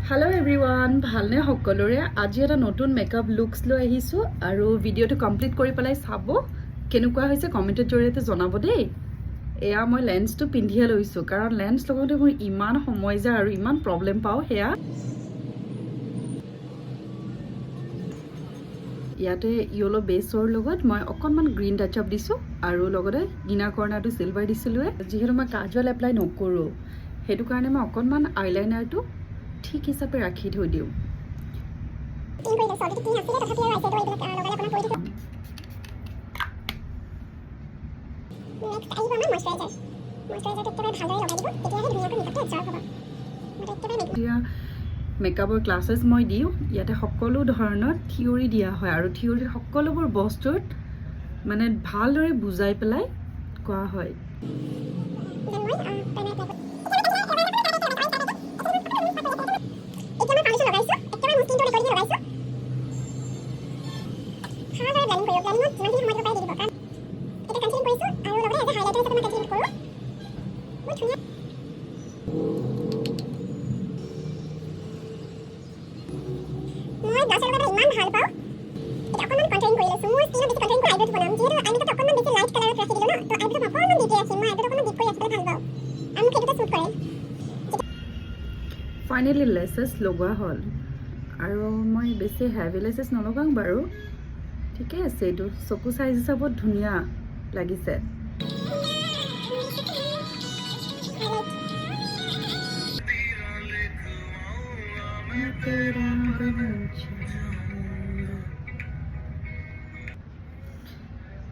Hello everyone, ভালনে সকলোৰে আজি এটা নতুন মেকআপ লুকস লৈ আহিছো আৰু ভিডিওটো কমপ্লিট কৰি পেলাই চাব কেনেকুৱা হৈছে কমেন্টৰ জৰিয়তে জনাব দেই। এয়া মই লেন্সটো পিন্ধিয়ে লৈছো কাৰণ লেন্স লগতে মোৰ ইমান সময় যায় আৰু ইমান প্ৰবলেম পাও হেয়া ইয়াতে ইয়েলো বেসৰ লগত মই অকনমান গ্ৰীন টাচ আপ দিছো আৰু লগতে ইনাৰ কৰ্নাৰটো সিলভাৰ দিছিলুৱে যিহেতু মই কাজল এপ্লাই নকৰো হেতু কাৰণে মই অকনমান আইলাইনাৰটো ঠিক হিচাপে ৰাখি থৈ দিও মেকআপৰ ক্লাसेस মই দিও ইয়াতে সকলো ধৰণৰ থিওৰি দিয়া হয় আৰু থিওৰিৰ সকলোবোৰ বস্তুত মানে ভালদৰে বুজাই পেলাই কোৱা হয় Finally lashes লগোৱা হল আৰু মই বেছি হেভি lashes নলগাং বাৰু ঠিকে আছে এটো চকু সাইজ হিচাপত ধুনিয়া লাগিছে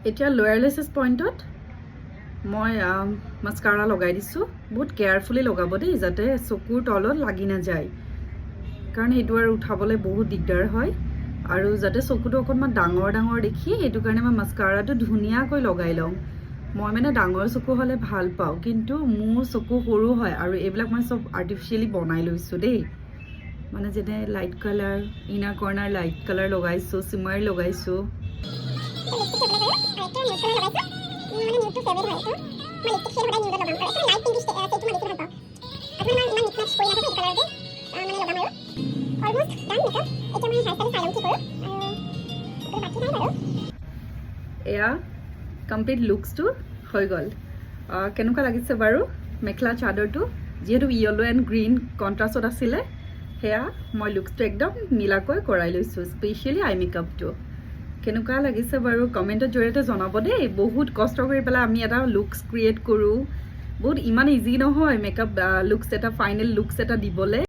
এতিয়া লোয়াৰ lashes পইণ্টত মই মাস্কাৰা লগাই দিছো বহুত কেয়াৰফুলি লগাব দেই যাতে চকুৰ তলত লাগি না যায় কাৰণ এটো আৰু উঠাবলৈ বহুত দিগদাৰ হয় আৰু যাতে চকুটো অকনমান ডাঙৰ ডাঙৰ দেখি হেতু কাৰণে মই মাস্কাৰাটো ধুনিয়াকৈ লগাই লওঁ মই মানে ডাঙৰ চকু হলে ভাল পাও কিন্তু মোৰ চকু সৰু হয় আৰু এইবিলাক মই সব আৰ্টিফিশিয়ালি বনাই লৈছো দেই মানে যেনে light colour inner কৰ্নাৰ light colour লগাইছো সিমাৰ লগাইছো এয়া কমপ্লিট লুকসটো হৈ গল কেনেকুৱা লাগিছে বাৰু মেখলা চাদৰটো যেহেতু ইয়েলো এণ্ড গ্ৰীন কন্ট্ৰাষ্টত আছিলে হেয়া মই লুকসটো একদম মিলাকৈ কৰাই লৈছো স্পেশালি আই মেকআপটো কেনেকুৱা লাগিছে বাৰু কমেন্টৰ জৰিয়তে জনাব দেই বহুত কষ্ট কৰি পেলাই আমি এটা লুকস ক্ৰিয়েট কৰো বহুত ইমান ইজি নহয় মেকআপ লুকস এটা ফাইনেল লুকস এটা দিবলে